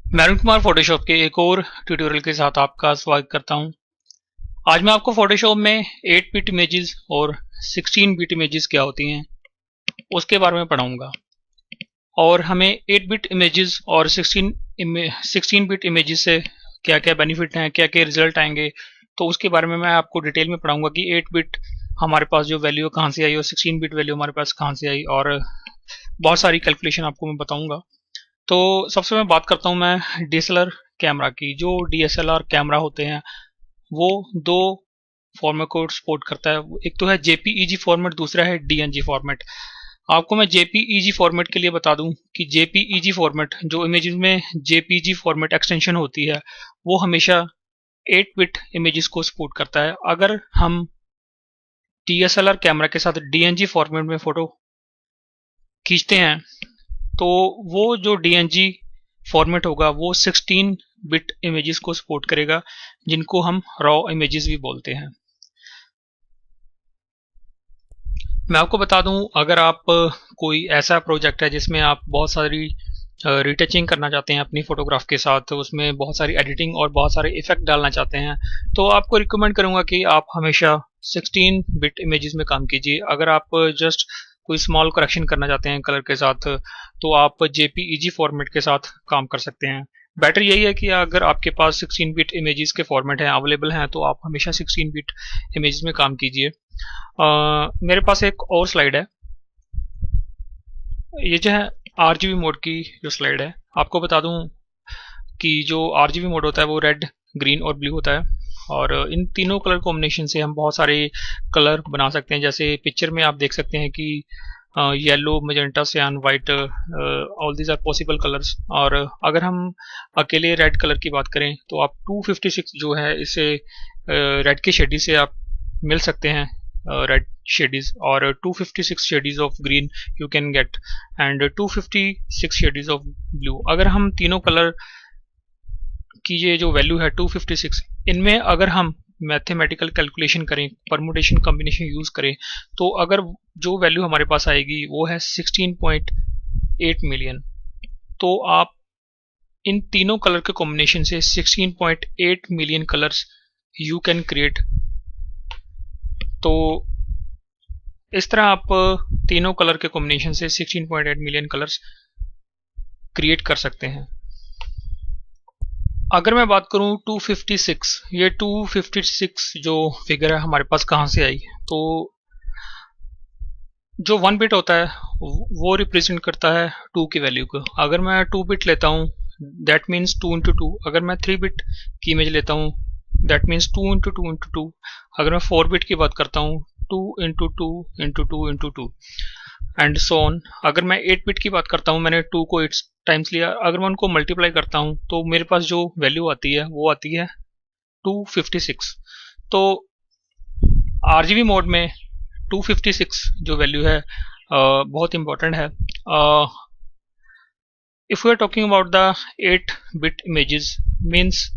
मैं अरुण कुमार फोटोशॉप के एक और ट्यूटोरियल के साथ आपका स्वागत करता हूं। आज मैं आपको फोटोशॉप में 8 बिट इमेजेस और 16 बिट इमेजेस क्या होती हैं उसके बारे में पढ़ाऊंगा और हमें 8 बिट इमेजेस और 16 बिट इमेजेस से क्या क्या बेनिफिट हैं, क्या क्या रिजल्ट आएंगे, तो उसके बारे में मैं आपको डिटेल में पढ़ाऊंगा कि 8 बिट हमारे पास जो वैल्यू कहाँ से आई और 16 बिट वैल्यू हमारे पास कहाँ से आई, और बहुत सारी कैलकुलेशन आपको मैं बताऊंगा। तो सबसे मैं बात करता हूं मैं डीएसएलआर कैमरा की। जो डीएसएलआर कैमरा होते हैं वो दो फॉर्मेट को सपोर्ट करता है। एक तो है जेपीईजी फॉर्मेट, दूसरा है डीएनजी फॉर्मेट। आपको मैं जेपीईजी फॉर्मेट के लिए बता दूं कि जेपीईजी फॉर्मेट जो इमेजेस में जेपीजी फॉर्मेट एक्सटेंशन होती है वो हमेशा 8 बिट इमेजेस को सपोर्ट करता है। अगर हम डीएसएलआर कैमरा के साथ डीएनजी फॉर्मेट में फोटो खींचते हैं तो वो जो डीएनजी फॉर्मेट होगा वो 16 बिट इमेजेस को सपोर्ट करेगा, जिनको हम रॉ इमेजेस भी बोलते हैं। मैं आपको बता दूं, अगर आप कोई ऐसा प्रोजेक्ट है जिसमें आप बहुत सारी रिटचिंग करना चाहते हैं अपनी फोटोग्राफ के साथ, तो उसमें बहुत सारी एडिटिंग और बहुत सारे इफेक्ट डालना चाहते हैं, तो आपको रिकमेंड करूंगा कि आप हमेशा 16 बिट इमेजेस में काम कीजिए। अगर आप जस्ट कोई स्मॉल करेक्शन करना चाहते हैं कलर के साथ तो आप जेपीईजी फॉर्मेट के साथ काम कर सकते हैं। बेटर यही है कि अगर आपके पास 16 बिट इमेजेस के फॉर्मेट हैं अवेलेबल हैं तो आप हमेशा 16 बिट इमेजेस में काम कीजिए। मेरे पास एक और स्लाइड है, ये जो है आरजीबी मोड की जो स्लाइड है। आपको बता दूं कि जो आरजीबी मोड होता है वो रेड, ग्रीन और ब्लू होता है, और इन तीनों कलर कॉम्बिनेशन से हम बहुत सारे कलर बना सकते हैं। जैसे पिक्चर में आप देख सकते हैं कि yellow, magenta, cyan, white, all these are possible colours. और अगर हम अकेले रेड कलर की बात करें तो आप 256 जो है इसे रेड के शेडी से आप मिल सकते हैं, रेड शेडीज, और 256 shades of green you can get, and 256 shades of blue. अगर हम तीनों कलर की ये जो वैल्यू है 256, इनमें अगर हम मैथमेटिकल कैलकुलेशन करें, परमुटेशन कॉम्बिनेशन यूज करें, तो अगर जो वैल्यू हमारे पास आएगी वो है 16.8 मिलियन। तो आप इन तीनों कलर के कॉम्बिनेशन से 16.8 million colours you can create. तो इस तरह आप तीनों कलर के कॉम्बिनेशन से 16.8 मिलियन कलर्स क्रिएट कर सकते हैं। अगर मैं बात करूं 256, ये 256 जो फिगर है हमारे पास कहां से आई, तो जो 1 बिट होता है वो रिप्रेजेंट करता है 2 की वैल्यू को। अगर मैं 2 बिट लेता हूं दैट मीन्स 2 इंटू 2। अगर मैं 3 बिट की इमेज लेता हूं दैट मीन्स 2 इंटू 2 इंटू 2। अगर मैं 4 बिट की बात करता हूं 2 into 2 into 2 into 2 and so on. अगर मैं 8 बिट की बात करता हूं, मैंने 2 को 8 टाइम्स लिया, अगर मैं उनको मल्टीप्लाई करता हूं तो मेरे पास जो वैल्यू आती है वो आती है 256। तो आरजीबी मोड में 256 जो वैल्यू है बहुत इंपॉर्टेंट है। If we are talking about the 8 bit images means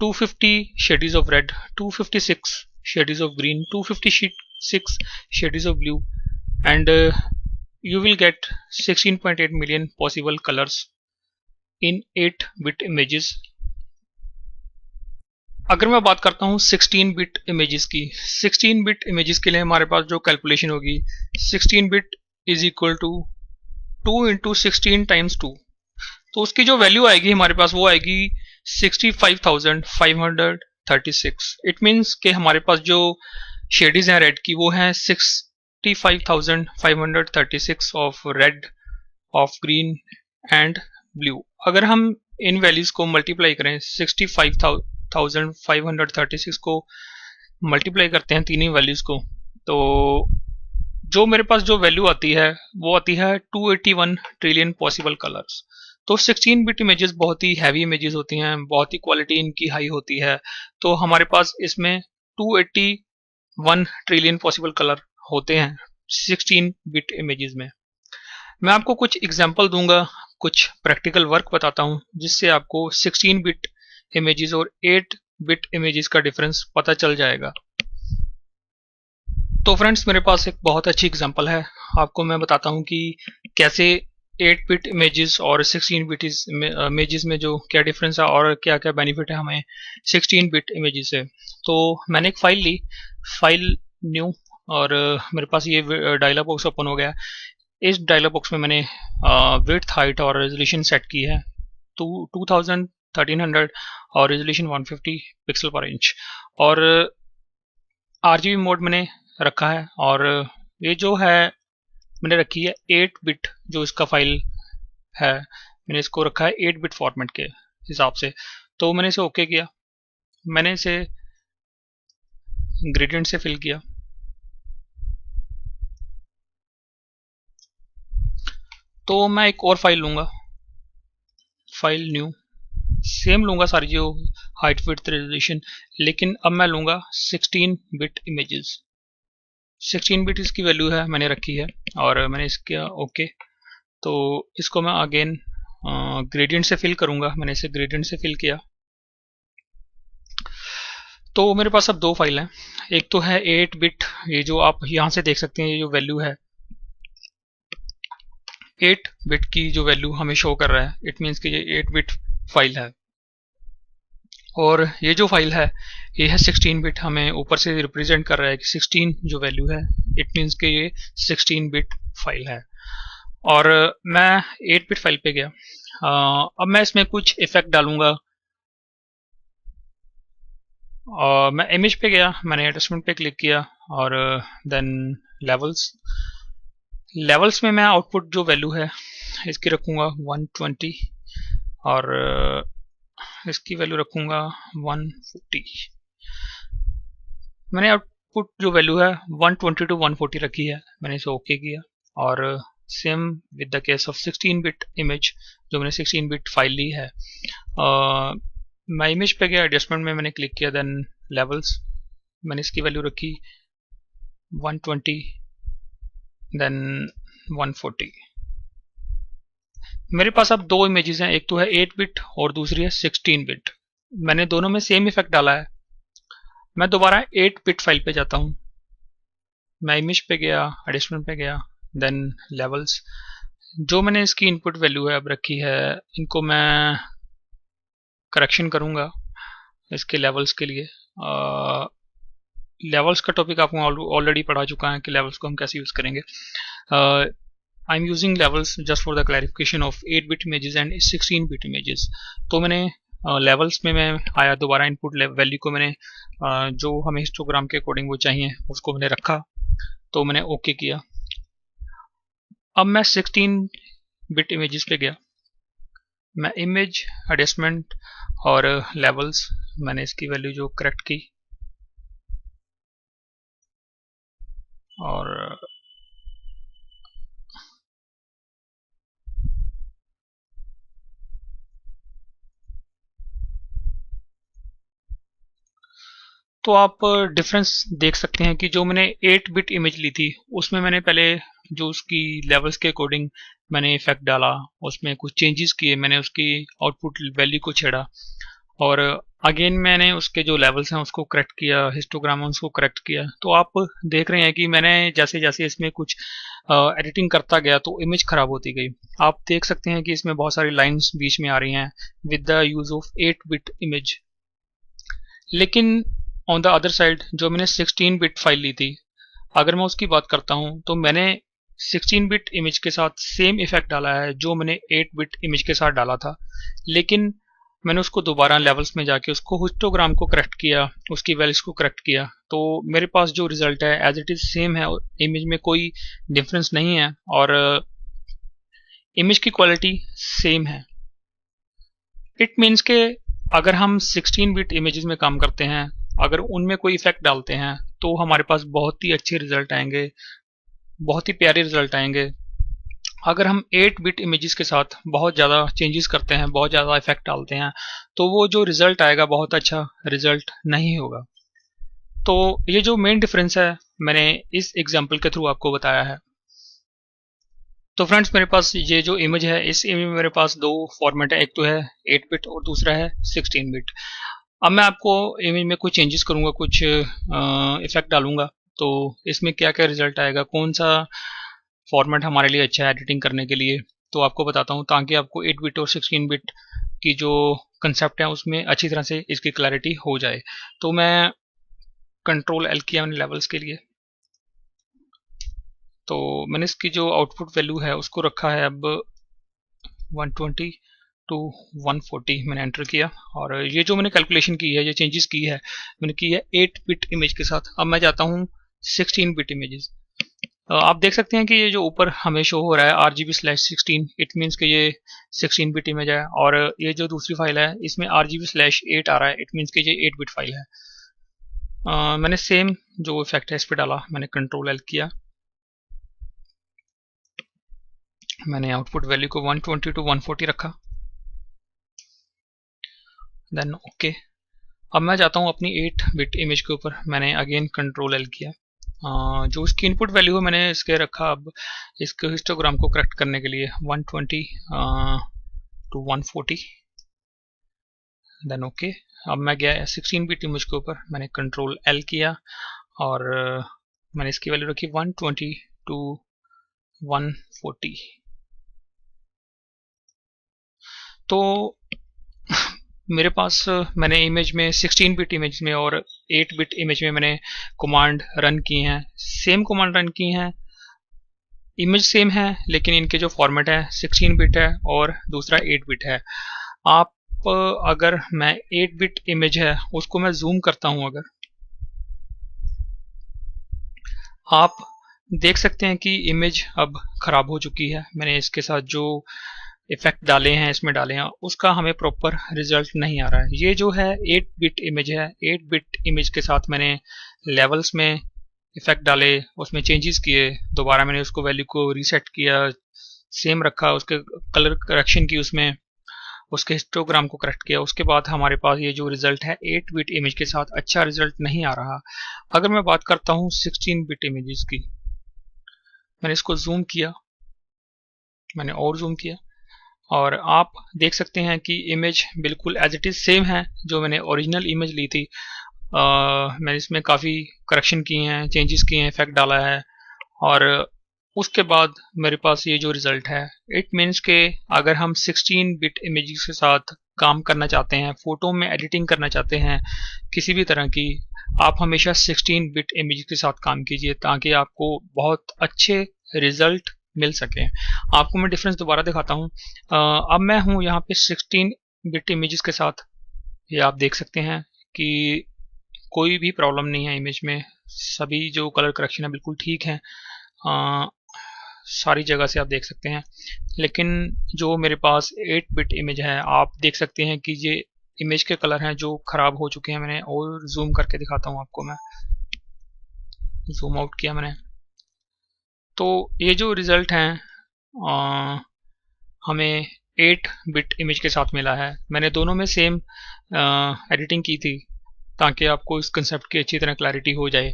250 shades of red, 256 shades of green, 256 shades of blue, and you will get 16.8 million possible colors in 8 bit images। अगर मैं बात करता हूं 16 बिट इमेजेस की, 16 bit images के लिए हमारे पास जो कैलकुलेशन होगी 16 bit is equal to 2 into 16 times 2। तो उसकी जो वैल्यू आएगी हमारे पास वो आएगी 65,536। इट मीन्स कि हमारे पास जो शेडीज हैं रेड की वो हैं 65,536 of red, of green and blue. अगर हम इन वैल्यूज को मल्टीप्लाई करें, 65,536 को मल्टीप्लाई करते हैं तीनों वैल्यूज को, तो जो मेरे पास जो वैल्यू आती है वो आती है 281 ट्रिलियन पॉसिबल कलर्स। तो 16 बिट इमेजेस बहुत ही हैवी इमेजेस होती हैं, बहुत ही क्वालिटी इनकी हाई होती है, तो हमारे पास इसमें 281 ट्रिलियन पॉसिबल कलर होते हैं 16 बिट इमेजेस में। मैं आपको कुछ एग्जांपल दूंगा, कुछ प्रैक्टिकल वर्क बताता हूं जिससे आपको 16 बिट इमेजेस और 8 बिट इमेजेस का डिफरेंस पता चल जाएगा। तो फ्रेंड्स, मेरे पास एक बहुत अच्छी एग्जांपल है, आपको मैं बताता हूं कि कैसे 8 बिट इमेजेस और 16 बिट इमेजेस में जो क्या डिफरेंस है और क्या क्या बेनिफिट है हमें 16 बिट इमेजेस से। तो मैंने एक फाइल ली, फाइल न्यू, और मेरे पास ये डायलॉग बॉक्स ओपन हो गया। इस डायलॉग बॉक्स में मैंने विड्थ, हाइट और रेजोल्यूशन सेट की है 1300 और रेजोल्यूशन 150 पिक्सल पर इंच, और RGB मोड मैंने रखा है। और ये जो है मैंने रखी है 8 बिट, जो इसका फाइल है मैंने इसको रखा है 8 बिट फॉर्मेट के हिसाब से। तो मैंने इसे ओके किया, मैंने इसे ग्रेडियंट से फिल किया। तो मैं एक और फाइल लूंगा, फाइल न्यू, सेम लूंगा सारी जो हाइट, विड्थ, रेजोल्यूशन, लेकिन अब मैं लूंगा 16 बिट इमेजेस। 16 बिट इसकी वैल्यू है, मैंने रखी है, और मैंने इसका ओके। तो इसको मैं अगेन ग्रेडियंट से फिल करूंगा, मैंने इसे ग्रेडियंट से फिल किया। तो मेरे पास अब दो फाइल हैं, एक तो है 8 बिट, ये जो आप यहां से देख सकते हैं, ये जो वैल्यू है 8 बिट की जो वैल्यू हमें शो कर रहा है, इट मीन्स कि ये 8 बिट फाइल है। और ये जो फाइल है ये है 16 बिट, हमें ऊपर से रिप्रेजेंट कर रहा है कि 16 जो वैल्यू है, इट मीन्स कि ये 16 बिट फाइल है। और मैं 8 बिट फाइल पे गया। अब मैं इसमें कुछ इफेक्ट डालूंगा। मैं इमेज पे गया, मैंने एडजस्टमेंट पे क्लिक किया, और देन लेवल्स में मैं आउटपुट जो वैल्यू है इसकी रखूंगा 120, और इसकी वैल्यू रखूंगा 140। मैंने आउटपुट जो वैल्यू है 120 टू 140 रखी है, मैंने इसे ओके किया। और same with the case of 16 bit image, जो मैंने 16 बिट फाइल ली है। मैं इमेज पे गया, एडजस्टमेंट में मैंने क्लिक किया, देन लेवल्स, मैंने इसकी वैल्यू रखी 120, देन 140। मेरे पास अब दो इमेजेस हैं, एक तो है 8 बिट और दूसरी है 16 बिट। मैंने दोनों में सेम इफेक्ट डाला है। मैं दोबारा 8 बिट फाइल पे जाता हूँ, मैं इमेज पे गया, एडजस्टमेंट पे गया, देन लेवल्स, जो मैंने इसकी इनपुट वैल्यू है अब रखी है, इनको मैं करेक्शन करूंगा इसके लेवल्स के लिए। लेवल्स का टॉपिक आपको ऑलरेडी पढ़ा चुका है कि लेवल्स को हम कैसे यूज करेंगे। I am using levels just for the clarification of 8 bit images and 16 bit images. तो मैंने लेवल्स में मैं आया, दोबारा इनपुट वैल्यू को मैंने जो हमें हिस्टोग्राम के अकॉर्डिंग वो चाहिए उसको मैंने रखा, तो मैंने ओके किया। अब मैं 16 बिट इमेजेस पे गया, मैं इमेज, एडजस्टमेंट और लेवल्स, मैंने इसकी वैल्यू जो करेक्ट की, और तो आप डिफरेंस देख सकते हैं कि जो मैंने 8 बिट इमेज ली थी उसमें मैंने पहले जो उसकी लेवल्स के अकॉर्डिंग मैंने इफेक्ट डाला, उसमें कुछ चेंजेस किए, मैंने उसकी आउटपुट वैल्यू को छेड़ा, और अगेन मैंने उसके जो लेवल्स हैं उसको करेक्ट किया, हिस्टोग्राम उसको करेक्ट किया। तो आप देख रहे हैं कि मैंने जैसे जैसे इसमें कुछ एडिटिंग करता गया तो इमेज खराब होती गई। आप देख सकते हैं कि इसमें बहुत सारी लाइंस बीच में आ रही हैं with the use of 8 bit image. लेकिन ऑन द अदर साइड जो मैंने 16 बिट फाइल ली थी, अगर मैं उसकी बात करता हूं तो मैंने 16 बिट इमेज के साथ सेम इफेक्ट डाला है जो मैंने 8 बिट इमेज के साथ डाला था, लेकिन मैंने उसको दोबारा लेवल्स में जाके उसको हिस्टोग्राम को करेक्ट किया, उसकी वैल्यूज को करेक्ट किया, तो मेरे पास जो रिजल्ट है एज इट इज सेम है, इमेज में कोई डिफरेंस नहीं है, और इमेज की क्वालिटी सेम है। इट मीन्स के अगर हम 16 बिट इमेजेस में काम करते हैं, अगर उनमें कोई इफेक्ट डालते हैं तो हमारे पास बहुत ही अच्छे रिजल्ट आएंगे, बहुत ही प्यारे रिजल्ट आएंगे। अगर हम 8 बिट इमेजेस के साथ बहुत ज़्यादा चेंजेस करते हैं, बहुत ज़्यादा इफेक्ट डालते हैं, तो वो जो रिजल्ट आएगा बहुत अच्छा रिजल्ट नहीं होगा। तो ये जो मेन डिफरेंस है मैंने इस एग्जाम्पल के थ्रू आपको बताया है। तो फ्रेंड्स मेरे पास ये जो इमेज है, इस इमेज में मेरे पास दो फॉर्मेट है, एक तो है 8 बिट और दूसरा है 16 बिट। अब मैं आपको इमेज में कुछ चेंजेस करूंगा, कुछ इफेक्ट डालूंगा, तो इसमें क्या क्या रिजल्ट आएगा, कौन सा फॉर्मेट हमारे लिए अच्छा है एडिटिंग करने के लिए, तो आपको बताता हूँ, ताकि आपको 8 बिट और 16 बिट की जो कंसेप्ट है उसमें अच्छी तरह से इसकी क्लैरिटी हो जाए। तो मैं कंट्रोल एल किया मैंने लेवल्स के लिए, तो मैंने इसकी जो आउटपुट वैल्यू है उसको रखा है अब 120 टू 140 मैंने एंटर किया। और ये जो मैंने कैलकुलेशन की है, ये चेंजेस की है मैंने की है 8 बिट इमेज के साथ। अब मैं जाता हूँ 16 बिट इमेजेस। आप देख सकते हैं कि ये जो ऊपर हमें शो हो रहा है RGB/16, इट मीन्स कि ये 16 बिट इमेज है। और ये जो दूसरी फाइल है इसमें RGB/8 आ रहा है, इट मीन्स कि ये 8 बिट फाइल है। मैंने सेम जो इफेक्ट है इस पर डाला, मैंने कंट्रोल एल किया, मैंने आउटपुट वैल्यू को 120 टू 140 रखा, देन ओके। अब मैं जाता हूँ अपनी 8 बिट इमेज के ऊपर, मैंने अगेन कंट्रोल एल किया। जो इसकी इनपुट वैल्यू है मैंने इसके रखा अब इसके हिस्टोग्राम को करेक्ट करने के लिए 120 टू 140, देन ओके। अब मैं गया 16 बिट इमेज के ऊपर, मैंने कंट्रोल एल किया और मैंने इसकी वैल्यू रखी 120 टू 140। तो मेरे पास मैंने इमेज में 16 बिट इमेज में और 8 बिट इमेज में मैंने कमांड रन की हैं, सेम कमांड रन की हैं, इमेज सेम है, लेकिन इनके जो फॉर्मेट है 16 बिट है और दूसरा 8 बिट है। आप अगर मैं 8 बिट इमेज है उसको मैं जूम करता हूं, अगर आप देख सकते हैं कि इमेज अब खराब हो चुकी है। मैंने इसके साथ जो इफेक्ट डाले हैं इसमें डाले हैं, उसका हमें प्रॉपर रिजल्ट नहीं आ रहा है। ये जो है 8 बिट इमेज है, 8 बिट इमेज के साथ मैंने लेवल्स में इफेक्ट डाले, उसमें चेंजेस किए, दोबारा मैंने उसको वैल्यू को रीसेट किया, सेम रखा, उसके कलर करेक्शन की, उसमें उसके हिस्टोग्राम को करेक्ट किया। उसके बाद हमारे पास ये जो रिजल्ट है 8 बिट इमेज के साथ अच्छा रिजल्ट नहीं आ रहा। अगर मैं बात करता हूँ 16 बिट इमेजेस की, मैंने इसको जूम किया, मैंने और जूम किया और आप देख सकते हैं कि इमेज बिल्कुल एज इट इज सेम है जो मैंने ओरिजिनल इमेज ली थी। मैंने इसमें काफ़ी करेक्शन किए हैं, चेंजेस किए हैं, इफेक्ट डाला है और उसके बाद मेरे पास ये जो रिजल्ट है, इट मीन्स के अगर हम 16 बिट इमेजेस के साथ काम करना चाहते हैं, फोटो में एडिटिंग करना चाहते हैं किसी भी तरह की, आप हमेशा 16 बिट इमेज के साथ काम कीजिए ताकि आपको बहुत अच्छे रिजल्ट मिल सके। आपको मैं डिफरेंस दोबारा दिखाता हूँ। अब मैं हूँ यहाँ पे 16 बिट इमेजेस के साथ, ये आप देख सकते हैं कि कोई भी प्रॉब्लम नहीं है इमेज में, सभी जो कलर करेक्शन है बिल्कुल ठीक है, सारी जगह से आप देख सकते हैं। लेकिन जो मेरे पास 8 बिट इमेज है, आप देख सकते हैं कि ये इमेज के कलर हैं जो खराब हो चुके हैं। मैंने और जूम करके दिखाता हूँ आपको, मैं जूम आउट किया मैंने, तो ये जो रिजल्ट हैं हमें 8 बिट इमेज के साथ मिला है। मैंने दोनों में सेम एडिटिंग की थी ताकि आपको इस कंसेप्ट की अच्छी तरह क्लैरिटी हो जाए।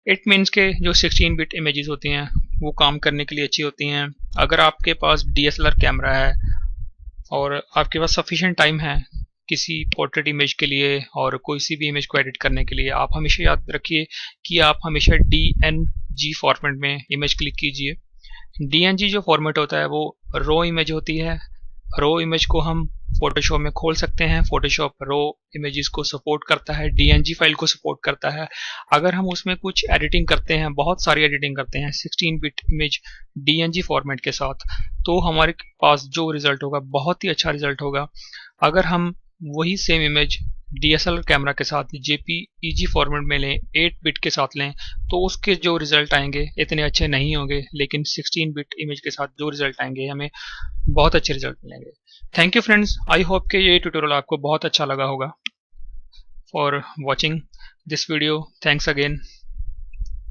इट मीन्स के जो 16 बिट इमेजेस होती हैं वो काम करने के लिए अच्छी होती हैं। अगर आपके पास DSLR कैमरा है और आपके पास सफिशिएंट टाइम है किसी पोर्ट्रेट इमेज के लिए और कोई सी भी इमेज को एडिट करने के लिए, आप हमेशा याद रखिए कि आप हमेशा DNG फॉर्मेट में इमेज क्लिक कीजिए। DNG जो फॉर्मेट होता है वो रो इमेज होती है। रो इमेज को हम फोटोशॉप में खोल सकते हैं, फोटोशॉप रो इमेजेस को सपोर्ट करता है, DNG फाइल को सपोर्ट करता है। अगर हम उसमें कुछ एडिटिंग करते हैं, बहुत सारी एडिटिंग करते हैं 16 बिट इमेज DNG फॉर्मेट के साथ, तो हमारे पास जो रिजल्ट होगा बहुत ही अच्छा रिजल्ट होगा। अगर हम वही सेम इमेज DSLR कैमरा के साथ JPEG फॉर्मेट में लें, 8 बिट के साथ लें, तो उसके जो रिजल्ट आएंगे इतने अच्छे नहीं होंगे, लेकिन 16 बिट इमेज के साथ जो रिजल्ट आएंगे हमें बहुत अच्छे रिजल्ट मिलेंगे। Thank you friends, I hope कि ये ट्यूटोरियल आपको बहुत अच्छा लगा होगा। For watching this video, thanks again.